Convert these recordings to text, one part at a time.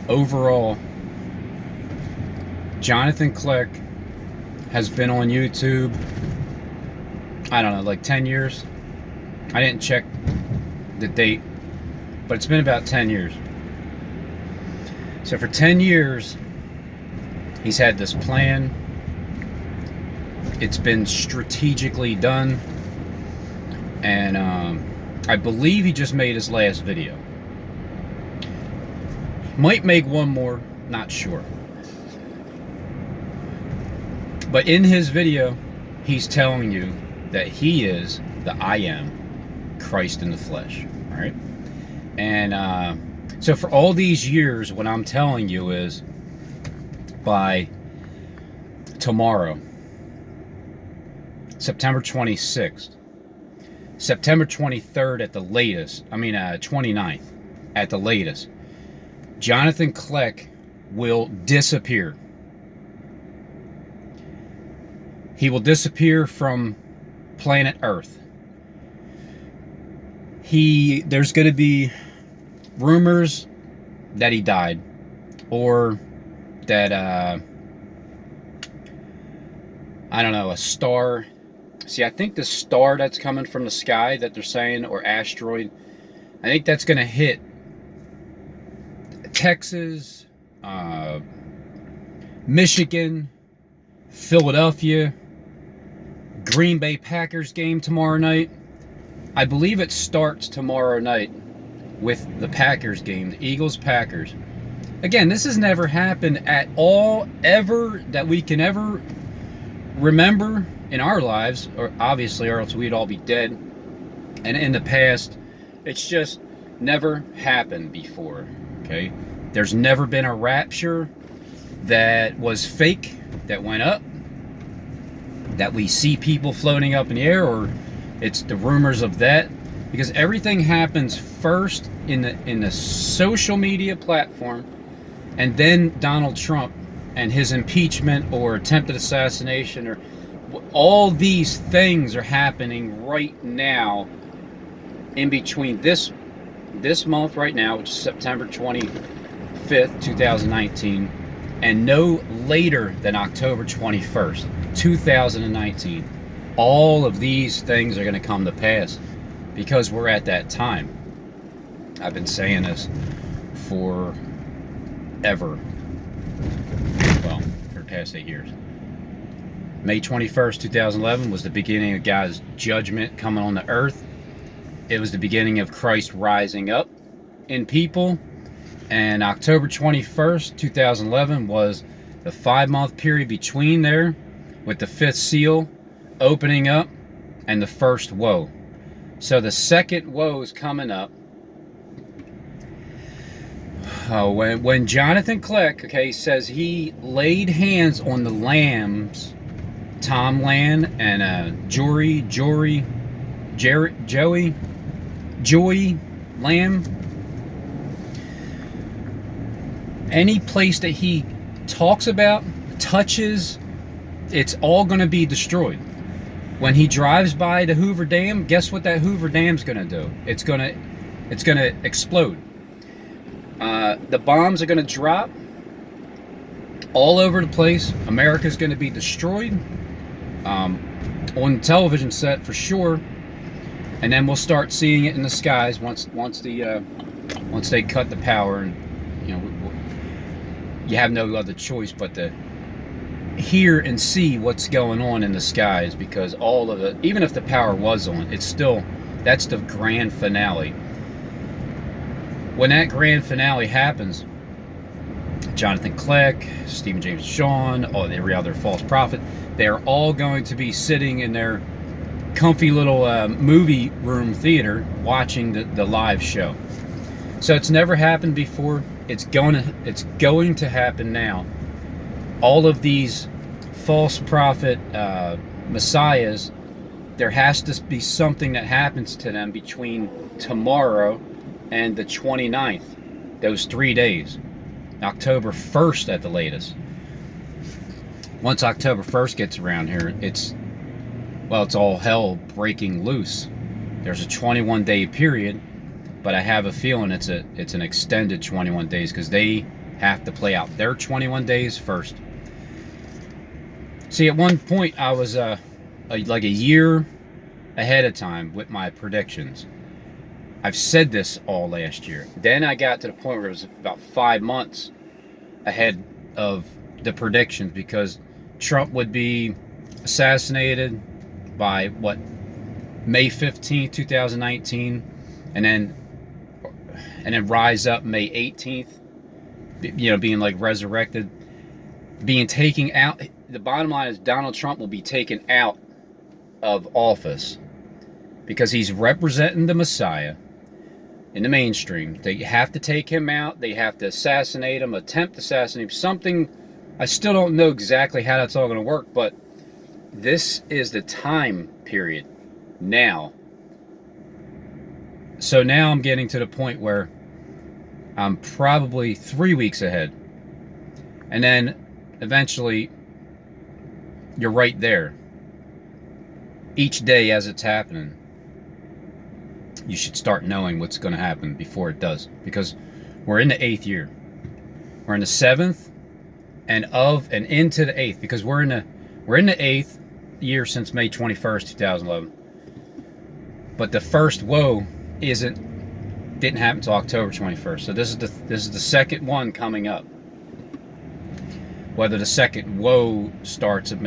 overall, Jonathan Kleck has been on YouTube, I don't know, like 10 years. I didn't check the date, but it's been about 10 years. So for 10 years, he's had this plan. It's been strategically done. And I believe he just made his last video. Might make one more, not sure. But in his video, he's telling you that he is the I am, Christ in the flesh. All right? And so for all these years, what I'm telling you is by tomorrow, September 26th, September 23rd at the latest, 29th at the latest, Jonathan Kleck will disappear. He will disappear from planet Earth. There's going to be rumors that he died, or that, I don't know, a star. See, I think the star that's coming from the sky that they're saying, or asteroid, I think that's going to hit Texas, Michigan, Philadelphia, Green Bay Packers game tomorrow night. I believe it starts tomorrow night with the Packers game, the Eagles-Packers. Again, this has never happened at all, ever, that we can ever remember in our lives, or obviously, or else we'd all be dead. And in the past, it's just never happened before. Okay, there's never been a rapture that was fake, that went up, that we see people floating up in the air, or it's the rumors of that, because everything happens first in the social media platform, and then Donald Trump and his impeachment or attempted assassination, or all these things are happening right now in between this month right now, which is September 25th, 2019, and no later than October 21st, 2019. All of these things are going to come to pass because we're at that time. I've been saying this for ever. Well, for the past 8 years. May 21st, 2011 was the beginning of God's judgment coming on the earth. It was the beginning of Christ rising up in people. And October 21st, 2011 was the 5-month period between there, with the 5th seal opening up and the first woe. So the second woe is coming up. When Jonathan Kleck, okay, says he laid hands on the lambs, Tom Land and Joey Lamb, any place that he talks about, touches, it's all going to be destroyed. When he drives by the Hoover Dam, guess what that Hoover Dam's going to do? It's going to explode. The bombs are going to drop all over the place. America's going to be destroyed on the television set for sure, and then we'll start seeing it in the skies once they cut the power, and you have no other choice but to hear and see what's going on in the skies, because all of it, even if the power was on, it's still, that's the grand finale. When that grand finale happens, Jonathan Kleck, Stephen James Shawn, every other false prophet, they're all going to be sitting in their comfy little movie room theater watching the live show. So it's never happened before. It's going to happen now. All of these false prophet messiahs, there has to be something that happens to them between tomorrow and the 29th, those 3 days. October 1st at the latest. Once October 1st gets around here, it's all hell breaking loose. There's a 21-day period, but I have a feeling it's an extended 21 days, because they have to play out their 21 days first. See, at one point I was like a year ahead of time with my predictions. I've said this all last year. Then I got to the point where it was about 5 months ahead of the predictions, because Trump would be assassinated by what, May 15th, 2019, and then rise up May 18th, you know, being like resurrected, being taken out. The bottom line is Donald Trump will be taken out of office because he's representing the Messiah in the mainstream. They have to take him out. They have to assassinate him, attempt to assassinate him, something. I still don't know exactly how that's all going to work, but this is the time period now. So now I'm getting to the point where I'm probably 3 weeks ahead. And then eventually you're right there. Each day as it's happening, you should start knowing what's going to happen before it does. Because we're in the 8th year. We're in the 7th and into the 8th. Because we're in the 8th year since May 21st, 2011. But the first woe didn't happen until October 21st. So this is the second one coming up. Whether the second woe starts at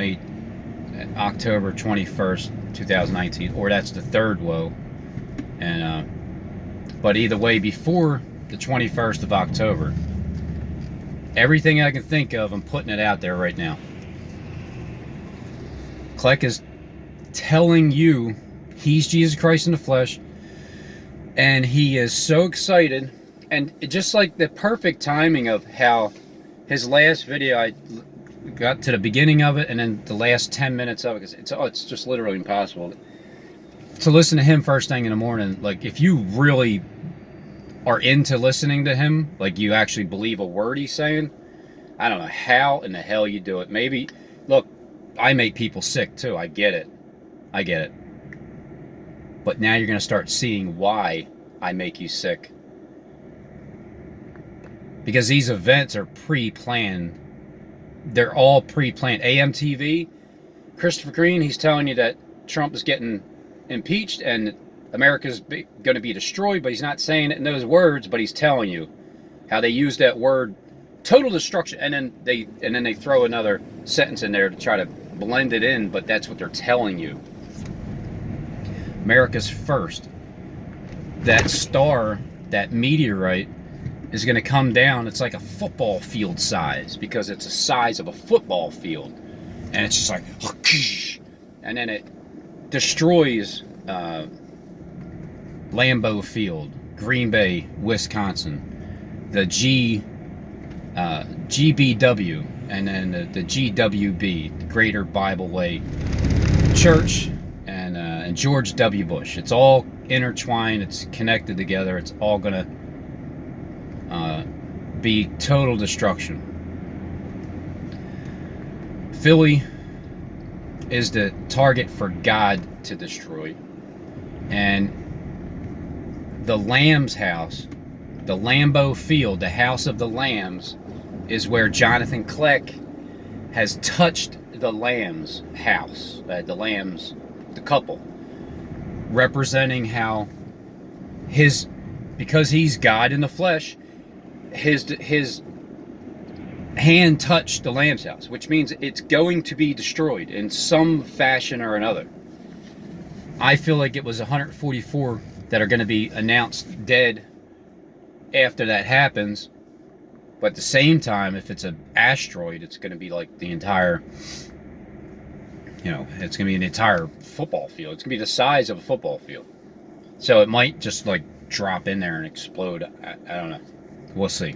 October 21st, 2019, or that's the third woe. And but either way, before the 21st of October, everything I can think of, I'm putting it out there right now. Kleck is telling you he's Jesus Christ in the flesh, and he is so excited. And it just like the perfect timing of how his last video, I got to the beginning of it and then the last 10 minutes of it, because it's just literally impossible to listen to him first thing in the morning. Like, if you really are into listening to him, like you actually believe a word he's saying, I don't know how in the hell you do it. Maybe, look, I make people sick too. I get it. But now you're going to start seeing why I make you sick. Because these events are pre-planned. They're all pre-planned. AMTV, Christopher Green, he's telling you that Trump is getting impeached and America's going to be destroyed, but he's not saying it in those words, but he's telling you how they use that word, total destruction, and then they throw another sentence in there to try to blend it in, but that's what they're telling you. America's first. That star, that meteorite, is going to come down. It's like a football field size, because it's the size of a football field, and it's just like, and then it destroys Lambeau Field, Green Bay, Wisconsin, the GBW, and then the GWB, the Greater Bible Way Church, and George W. Bush. It's all intertwined. It's connected together. It's all gonna be total destruction. Philly is the target for God to destroy, and the Lamb's house, the Lambeau Field, the House of the Lambs, is where Jonathan Kleck has touched the Lamb's house, the couple, representing how because he's God in the flesh, his hand touched the Lamb's house, which means it's going to be destroyed in some fashion or another. I feel like it was 144 that are going to be announced dead after that happens. But at the same time, if it's an asteroid, it's going to be like the entire, it's going to be an entire football field. It's going to be the size of a football field. So it might just like drop in there and explode. I don't know. We'll see.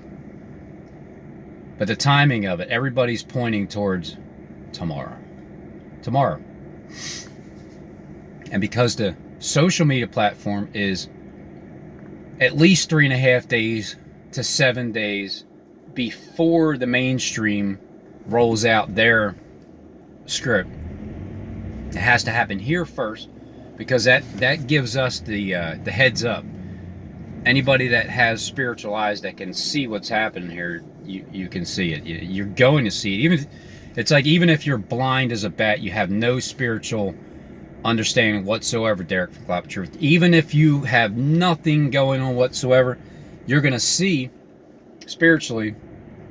But the timing of it, everybody's pointing towards tomorrow. Tomorrow. And because the social media platform is at least 3.5 days to 7 days before the mainstream rolls out their script, it has to happen here first, because that gives us the heads up. Anybody that has spiritual eyes that can see what's happening here, you can see it. You're going to see it. Even if you're blind as a bat, you have no spiritual understanding whatsoever, Derek from Clap Truth. Even if you have nothing going on whatsoever, you're going to see spiritually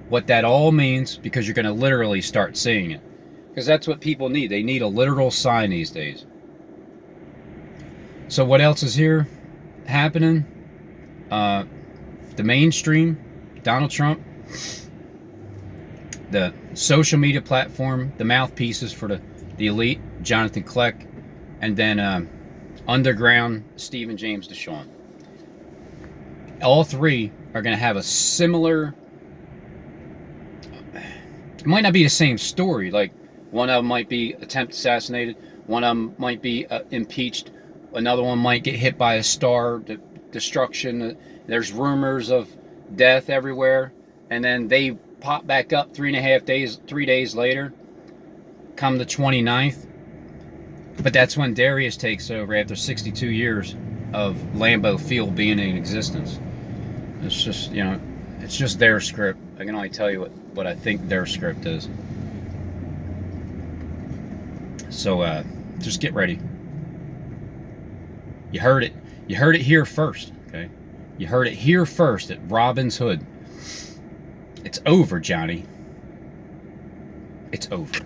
what that all means, because you're going to literally start seeing it. Because that's what people need. They need a literal sign these days. So what else is here happening? The mainstream, Donald Trump, the social media platform, the mouthpieces for the elite, John Kleck, and then underground, Stephen James DeShawn. All three are going to have a similar, it might not be the same story. Like, one of them might be attempted assassinated, one of them might be impeached, another one might get hit by a star, destruction. There's rumors of death everywhere, and then they pop back up 3 days later, come the 29th. But that's when Darius takes over after 62 years of Lambeau Field being in existence. It's just, it's just their script. I can only tell you what I think their script is. So just get ready. You heard it. You heard it here first, okay? You heard it here first at Robin's Hood. It's over, Johnny. It's over.